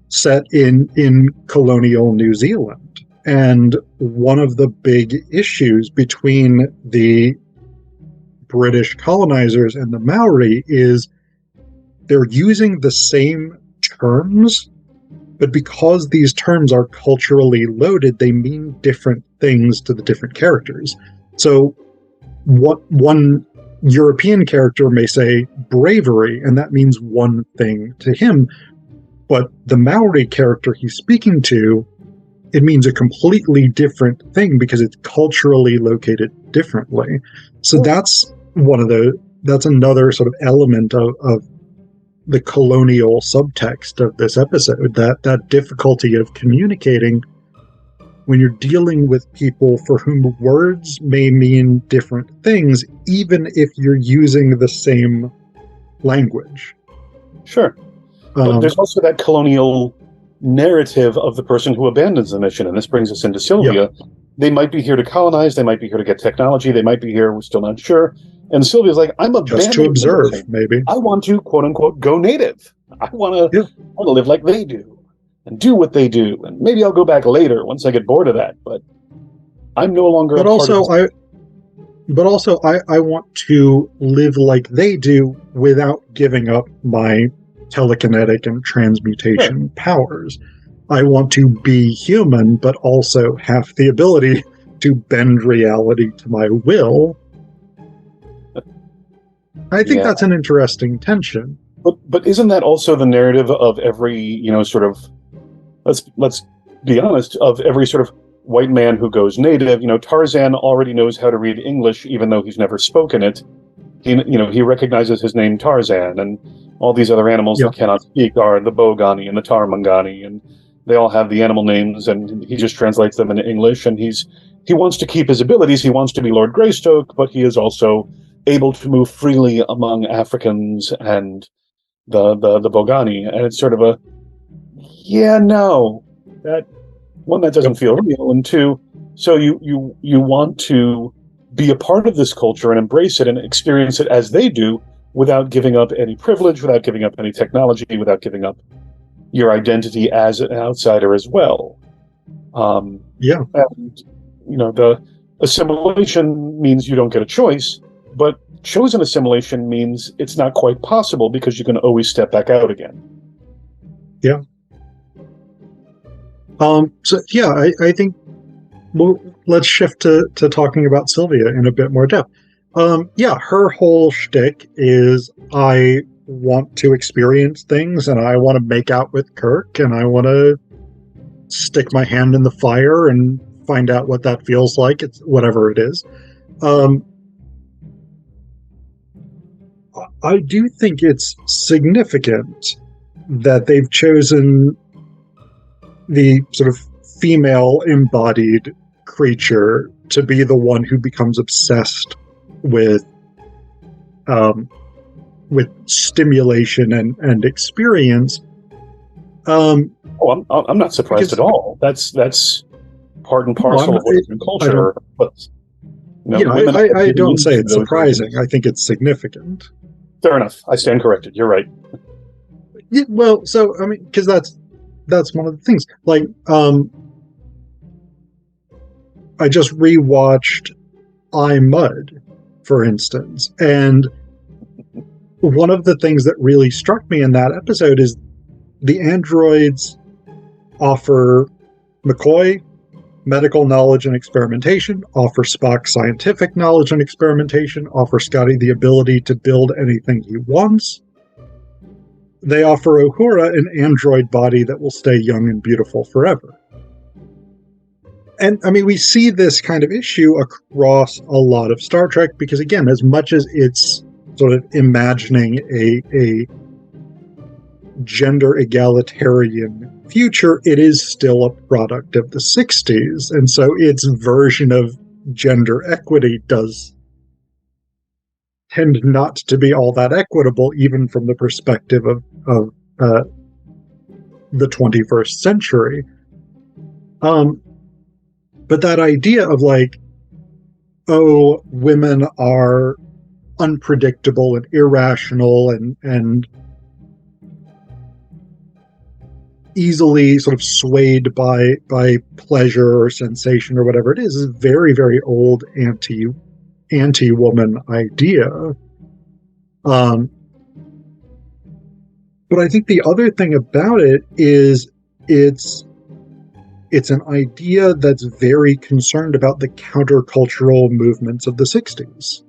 set in colonial New Zealand. And one of the big issues between the British colonizers and the Maori is they're using the same terms, but because these terms are culturally loaded, they mean different things to the different characters. So what one European character may say bravery, and that means one thing to him, but the Maori character he's speaking to, it means a completely different thing because it's culturally located differently. So that's another sort of element of the colonial subtext of this episode, that difficulty of communicating when you're dealing with people for whom words may mean different things, even if you're using the same language.
Sure. But there's also that colonial narrative of the person who abandons the mission, and this brings us into Sylvia. Yeah. They might be here to colonize, they might be here to get technology, they might be here, we're still not sure. And Sylvia's like, I'm abandoning
just to observe, maybe.
I want to, quote unquote, go native. I want to live like they do and do what they do. And maybe I'll go back later once I get bored of that. But I'm no longer
But also I want to live like they do without giving up my telekinetic and transmutation powers. I want to be human, but also have the ability to bend reality to my will. I think that's an interesting tension.
But isn't that also the narrative of every, sort of, let's be honest, of every sort of white man who goes native? Tarzan already knows how to read English, even though he's never spoken it. He recognizes his name Tarzan, and all these other animals that cannot speak are the Bogani and the Tarmangani, and they all have the animal names, and he just translates them into English, and he wants to keep his abilities. He wants to be Lord Greystoke, but he is also able to move freely among Africans and the Bogani, and it's sort of that one, that doesn't feel real, and two, so you want to be a part of this culture and embrace it and experience it as they do, without giving up any privilege, without giving up any technology, without giving up your identity as an outsider as well. And the assimilation means you don't get a choice, but chosen assimilation means it's not quite possible because you can always step back out again.
Yeah. I think let's shift to talking about Sylvia in a bit more depth. Her whole shtick is, I want to experience things, and I want to make out with Kirk, and I want to stick my hand in the fire and find out what that feels like. It's whatever it is. I do think it's significant that they've chosen the sort of female embodied creature to be the one who becomes obsessed with stimulation and experience.
I'm not surprised at all. That's part and parcel of Western culture.
I don't say it's surprising. Reasons. I think it's significant.
Fair enough. I stand corrected. You're right.
Yeah, well, so I mean, because that's one of the things. Like, I just rewatched I, Mud, for instance, and one of the things that really struck me in that episode is the androids offer McCoy medical knowledge and experimentation, offer Spock scientific knowledge and experimentation, offer Scotty the ability to build anything he wants. They offer Uhura an android body that will stay young and beautiful forever. And I mean, we see this kind of issue across a lot of Star Trek because, again, as much as it's sort of imagining a gender egalitarian future, it is still a product of the 60s. And so its version of gender equity does tend not to be all that equitable, even from the perspective of the 21st century. But that idea of like, oh, women are unpredictable and irrational and easily sort of swayed by pleasure or sensation or whatever it is very, very old anti-woman idea. But I think the other thing about it is it's an idea that's very concerned about the countercultural movements of the 60s,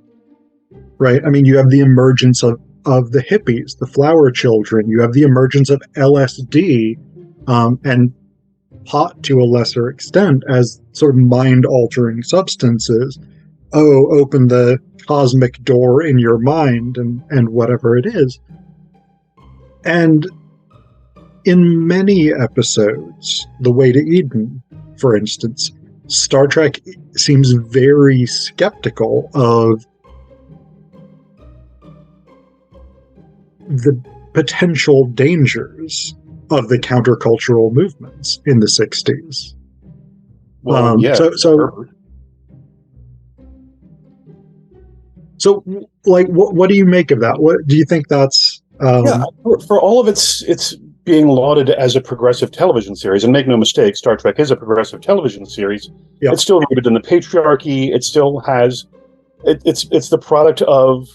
right? I mean, you have the emergence of the hippies, the flower children. You have the emergence of LSD, and pot to a lesser extent as sort of mind-altering substances. Oh, open the cosmic door in your mind and whatever it is. And in many episodes, The Way to Eden, for instance, Star Trek seems very skeptical of the potential dangers of the countercultural movements in the 60s.
Well, yeah.
So, like, what do you make of that? What do you think that's?
For all of it's being lauded as a progressive television series, and make no mistake, Star Trek is a progressive television series.
Yeah.
It's still rooted in the patriarchy. It still has, it's the product of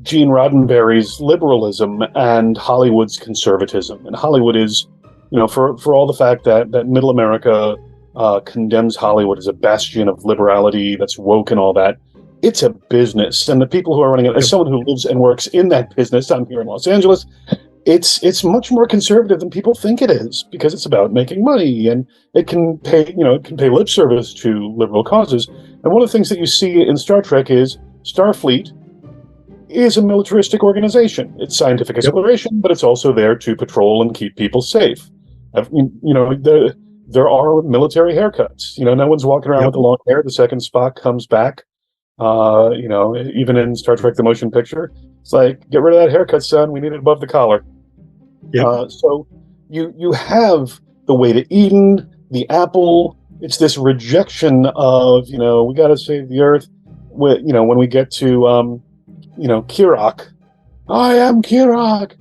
Gene Roddenberry's liberalism and Hollywood's conservatism. And Hollywood is, for all the fact that Middle America condemns Hollywood as a bastion of liberality that's woke and all that, it's a business. And the people who are running it, as someone who lives and works in that business, I'm here in Los Angeles, it's much more conservative than people think it is, because it's about making money, and it can pay lip service to liberal causes. And one of the things that you see in Star Trek is Starfleet is a militaristic organization. It's scientific exploration, but it's also there to patrol and keep people safe. There are military haircuts. No one's walking around with the long hair the second Spock comes back. Even in Star Trek: The Motion Picture, it's like, get rid of that haircut, son. We need it above the collar. So you have The Way to Eden, the apple. It's this rejection of, we got to save the earth. When we get to Kirok, I am Kirok.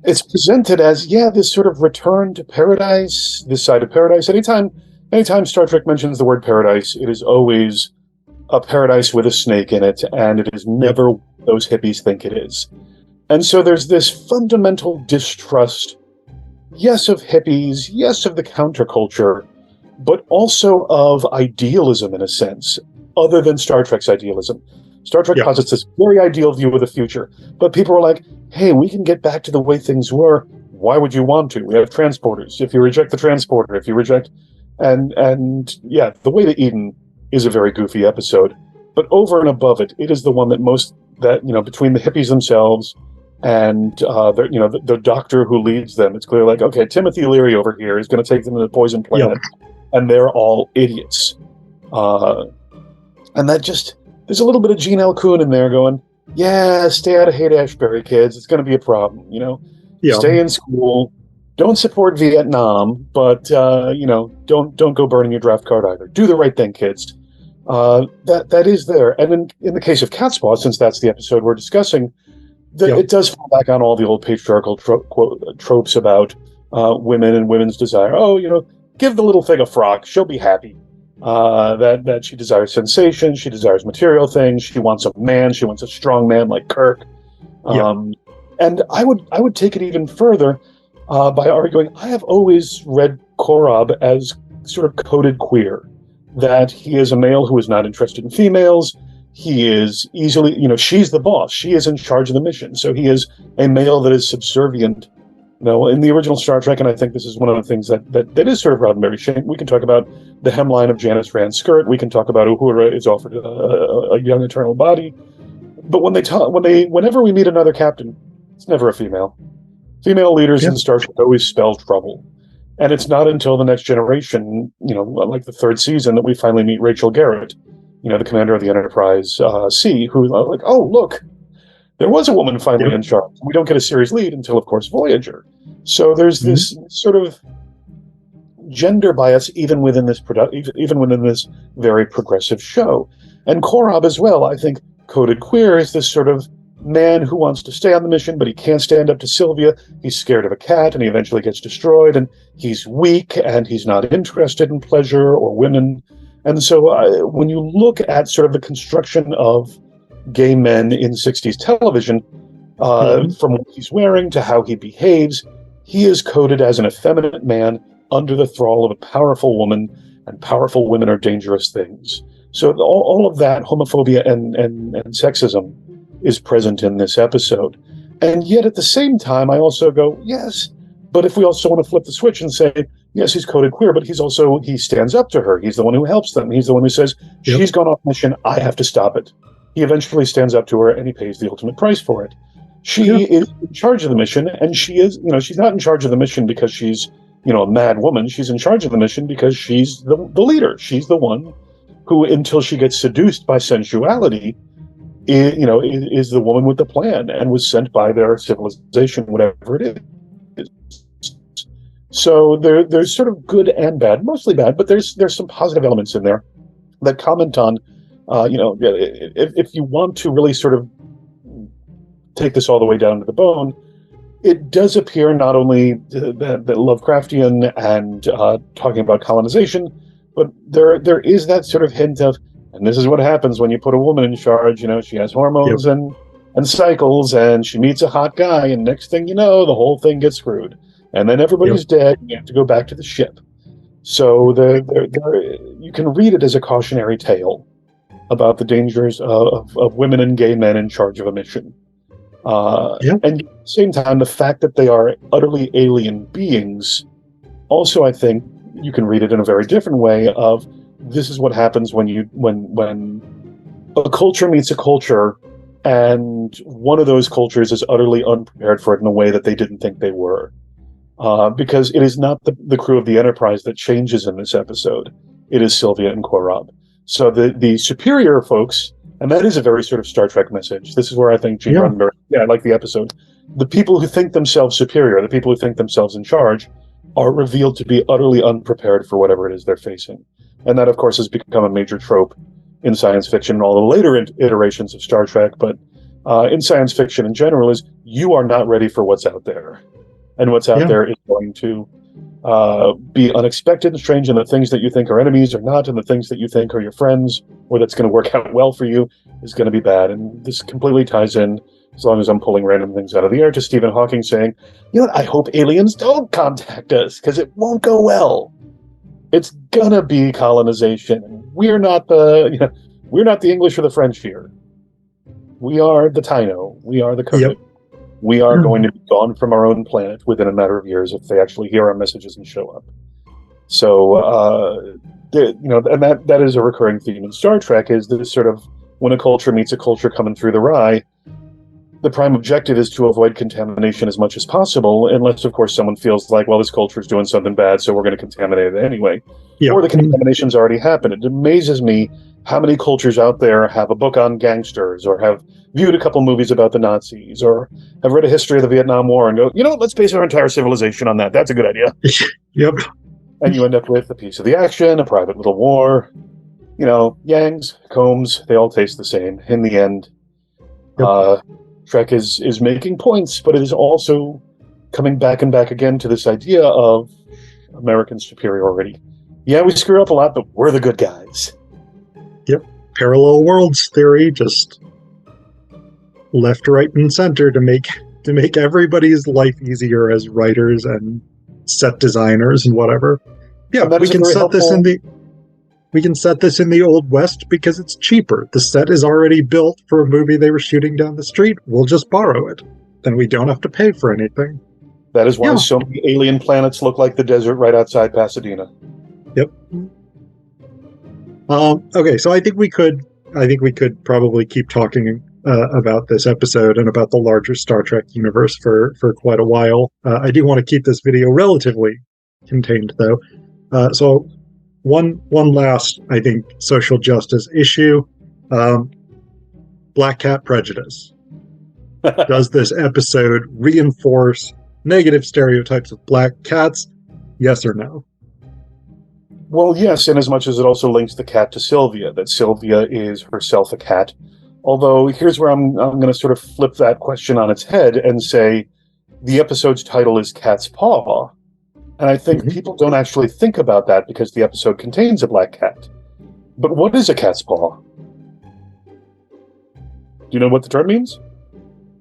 It's presented as, this sort of return to paradise, this side of paradise. Anytime Star Trek mentions the word paradise, it is always a paradise with a snake in it, and it is never what those hippies think it is. And so there's this fundamental distrust, yes, of hippies, yes, of the counterculture, but also of idealism in a sense, other than Star Trek's idealism. Star Trek posits this very ideal view of the future, but people are like, hey, we can get back to the way things were. Why would you want to? We have transporters. If you reject the transporter, The Way to Eden is a very goofy episode, but over and above it, it is the one that between the hippies themselves and the doctor who leads them, it's clear, like, okay, Timothy Leary over here is going to take them to the poison planet, and they're all idiots. And that just, there's a little bit of Gene L. Kuhn in there going, stay out of Haight-Ashbury, kids. It's going to be a problem, Stay in school. Don't support Vietnam, but don't go burning your draft card either. Do the right thing, kids. That is there. And in the case of Catspaw, since that's the episode we're discussing, it does fall back on all the old patriarchal tropes about women and women's desire. Oh, give the little thing a frock. She'll be happy. That she desires sensation. She desires material things. She wants a man. She wants a strong man like Kirk. And I would take it even further by arguing, I have always read Korob as sort of coded queer, that he is a male who is not interested in females. He is easily, she's the boss. She is in charge of the mission. So he is a male that is subservient. In the original Star Trek, and I think this is one of the things that is sort of Roddenberry shame. We can talk about the hemline of Janice Rand's skirt. We can talk about Uhura is offered a young eternal body. But whenever we meet another captain, it's never a female. Female leaders in Star Trek always spell trouble. And it's not until the Next Generation, like the third season, that we finally meet Rachel Garrett, the commander of the Enterprise C, who like, oh, look, there was a woman finally in charge. We don't get a series lead until, of course, Voyager. So there's this sort of gender bias even within this very progressive show. And Korob as well, I think, coded queer is this sort of man who wants to stay on the mission, but he can't stand up to Sylvia. He's scared of a cat, and he eventually gets destroyed, and he's weak, and he's not interested in pleasure or women. And so when you look at sort of the construction of gay men in 60s television, From what he's wearing to how he behaves, he is coded as an effeminate man under the thrall of a powerful woman, and powerful women are dangerous things. So all of that homophobia and sexism is present in this episode. And yet at the same time, I also go, yes, but if we also want to flip the switch and say, yes, he's coded queer, but he stands up to her. He's the one who helps them. He's the one who says, she's gone off mission, I have to stop it. He eventually stands up to her and he pays the ultimate price for it. She is in charge of the mission, and she is, she's not in charge of the mission because she's, a mad woman. She's in charge of the mission because she's the leader. She's the one who, until she gets seduced by sensuality, is the woman with the plan and was sent by their civilization, whatever it is. So there's sort of good and bad, mostly bad, but there's some positive elements in there that comment on, if you want to really sort of take this all the way down to the bone, it does appear not only that Lovecraftian and talking about colonization, but there is that sort of hint of, and this is what happens when you put a woman in charge. She has hormones and cycles, and she meets a hot guy, and next thing you know, the whole thing gets screwed, and then everybody's dead, and you have to go back to the ship. So you can read it as a cautionary tale about the dangers of women and gay men in charge of a mission. And at the same time, the fact that they are utterly alien beings, also, I think you can read it in a very different way of, this is what happens when a culture meets a culture, and one of those cultures is utterly unprepared for it in a way that they didn't think they were. Because it is not the crew of the Enterprise that changes in this episode. It is Sylvia and Korab. So the superior folks, and that is a very sort of Star Trek message. This is where I think Gene Roddenberry, I like the episode. The people who think themselves superior, the people who think themselves in charge, are revealed to be utterly unprepared for whatever it is they're facing. And that, of course, has become a major trope in science fiction and all the later iterations of Star Trek. But in science fiction in general, is you are not ready for what's out there. And what's out there is going to be unexpected and strange, and the things that you think are enemies are not, and the things that you think are your friends, or that's going to work out well for you, is going to be bad. And this completely ties in, as long as I'm pulling random things out of the air, to Stephen Hawking saying, I hope aliens don't contact us, because it won't go well. It's going to be colonization. We're not the English or the French here. We are the Taino. We are the Kodak. We are going to be gone from our own planet within a matter of years if they actually hear our messages and show up. So, and that is a recurring theme in Star Trek, is this sort of, when a culture meets a culture coming through the rye, the prime objective is to avoid contamination as much as possible, unless, of course, someone feels like, well, this culture is doing something bad, so we're going to contaminate it anyway. Or the contamination's already happened. It amazes me how many cultures out there have a book on gangsters, or have viewed a couple movies about the Nazis, or have read a history of the Vietnam War and go, let's base our entire civilization on that. That's a good idea. And you end up with a piece of the action, a private little war. Yangs, Combs, they all taste the same. In the end, Trek is making points, but it is also coming back and back again to this idea of American superiority. Yeah, we screw up a lot, but we're the good guys.
Parallel worlds theory, just left, right, and center to make everybody's life easier as writers and set designers and whatever. We can set this in the Old West because it's cheaper. The set is already built for a movie they were shooting down the street. We'll just borrow it. Then we don't have to pay for anything.
That is why so many alien planets look like the desert right outside Pasadena.
Okay, so I think we could probably keep talking about this episode and about the larger Star Trek universe for quite a while. I do want to keep this video relatively contained, though. So one last, I think, social justice issue: Black cat prejudice. Does this episode reinforce negative stereotypes of black cats? Yes or no?
Well, yes, in as much as it also links the cat to Sylvia, that Sylvia is herself a cat. Although, here's where I'm going to sort of flip that question on its head and say the episode's title is Catspaw. And I think people don't actually think about that because the episode contains a black cat. But what is a cat's paw? Do you know what the term means?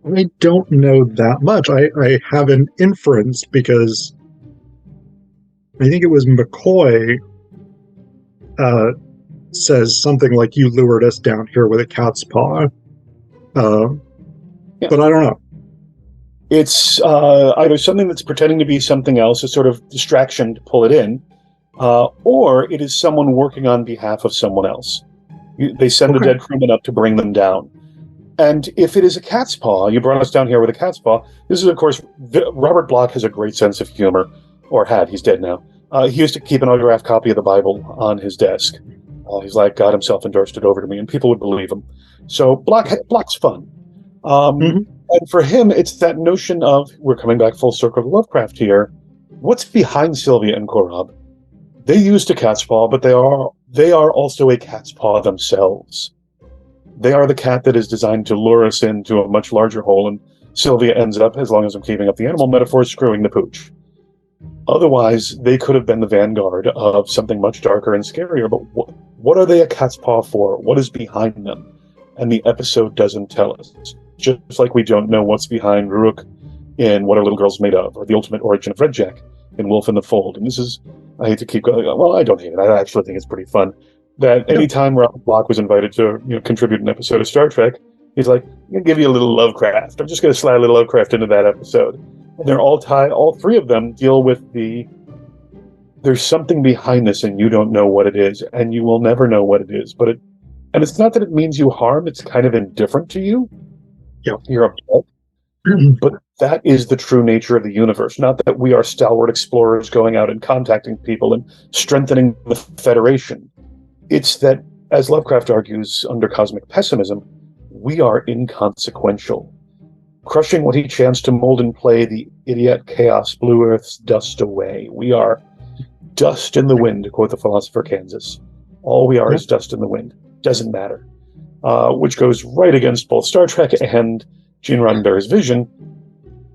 I don't know that much. I have an inference because I think it was McCoy says something like, "You lured us down here with a cat's paw,"
Yeah.
but I don't know.
It's either something that's pretending to be something else, a sort of distraction to pull it in, or it is someone working on behalf of someone else. They send the
Okay.
dead crewman up to bring them down. And if it is a cat's paw, you brought us down here with a cat's paw. This is, of course, Robert Bloch has a great sense of humor, or had. He's dead now. He used to keep an autographed copy of the Bible on his desk. He's like, God himself endorsed it over to me, and people would believe him. So Bloch's fun.
Mm-hmm.
And for him, it's that notion of, we're coming back full circle to Lovecraft here. What's behind Sylvia and Korob? They used a cat's paw, but they are also a cat's paw themselves. They are the cat that is designed to lure us into a much larger hole, and Sylvia ends up, as long as I'm keeping up the animal metaphor, screwing the pooch. Otherwise, they could have been the vanguard of something much darker and scarier, but what are they a cat's paw for? What is behind them? And the episode doesn't tell us. Just like we don't know what's behind Rook in What Are Little Girls Made Of, or the ultimate origin of Red Jack in Wolf in the Fold. And this is, I hate to keep going, well, I don't hate it. I actually think it's pretty fun. That anytime Robert Bloch was invited to contribute an episode of Star Trek, he's like, I'm going to give you a little Lovecraft. I'm just going to slide a little Lovecraft into that episode. And they're all tied, all three of them deal with there's something behind this and you don't know what it is, and you will never know what it is. And it's not that it means you harm, it's kind of indifferent to you.
Yeah.
You're upset. But that is the true nature of the universe. Not that we are stalwart explorers going out and contacting people and strengthening the Federation. It's that, as Lovecraft argues under cosmic pessimism, we are inconsequential. Crushing what he chanced to mold and play, the idiot chaos blew Earth's dust away. We are dust in the wind, to quote the philosopher Kansas. All we are is dust in the wind. Doesn't matter. Which goes right against both Star Trek and Gene Roddenberry's vision.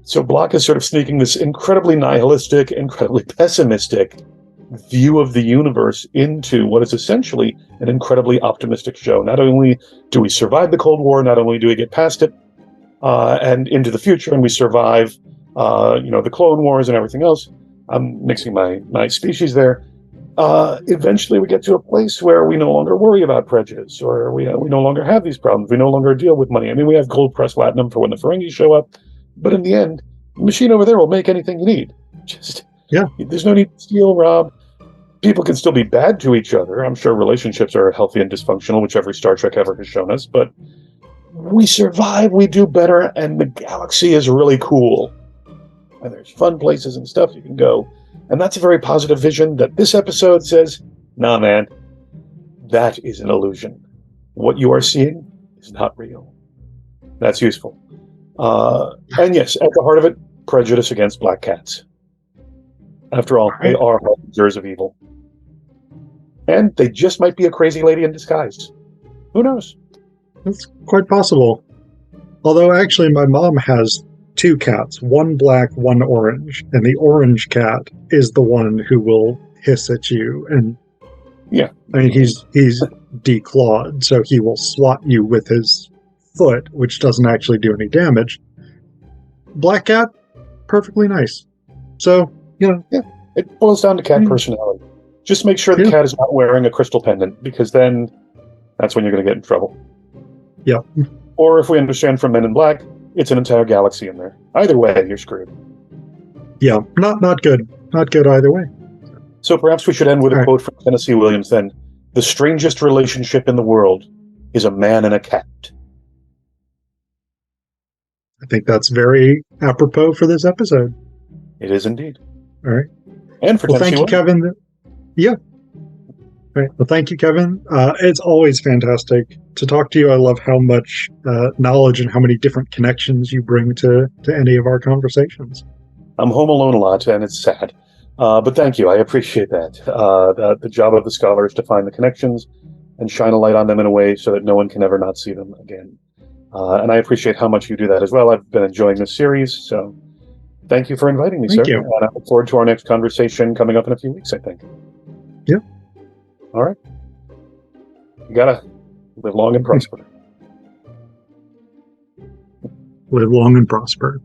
So Bloch is sort of sneaking this incredibly nihilistic, incredibly pessimistic view of the universe into what is essentially an incredibly optimistic show. Not only do we survive the Cold War, not only do we get past it and into the future, and we survive, the Clone Wars and everything else. I'm mixing my species there. Eventually we get to a place where we no longer worry about prejudice, or we no longer have these problems. We no longer deal with money. I mean, we have gold press latinum for when the Ferengi show up, but in the end, the machine over there will make anything you need. There's no need to steal, rob. People can still be bad to each other. I'm sure relationships are healthy and dysfunctional, which every Star Trek ever has shown us, but we survive, we do better, and the galaxy is really cool. And there's fun places and stuff you can go. And that's a very positive vision that this episode says, nah, man, that is an illusion. What you are seeing is not real. That's useful. And yes, at the heart of it, prejudice against black cats. After all, they are harbingers of evil. And they just might be a crazy lady in disguise. Who knows?
That's quite possible. Although, actually, my mom has two cats, one black, one orange, and the orange cat is the one who will hiss at you. And
yeah,
I mean, he's declawed, so he will swat you with his foot, which doesn't actually do any damage. Black cat, perfectly nice. So,
it boils down to cat personality. Just make sure the cat is not wearing a crystal pendant, because then that's when you're going to get in trouble.
Yeah.
Or if we understand from Men in Black, it's an entire galaxy in there. Either way, you're screwed.
Yeah, not good. Not good either way.
So perhaps we should end with a quote from Tennessee Williams then. The strangest relationship in the world is a man and a cat.
I think that's very apropos for this episode.
It is indeed.
All right.
And for
thank you, Kevin. Yeah. All right. Well, thank you, Kevin. It's always fantastic to talk to you. I love how much knowledge and how many different connections you bring to any of our conversations.
I'm home alone a lot, and it's sad. But thank you. I appreciate that. The job of the scholar is to find the connections and shine a light on them in a way so that no one can ever not see them again. And I appreciate how much you do that as well. I've been enjoying this series, so thank you for inviting me, sir.
Thank you.
And I look forward to our next conversation coming up in a few weeks, I think.
Yeah.
All right. You gotta live long and prosper.
Live long and prosper.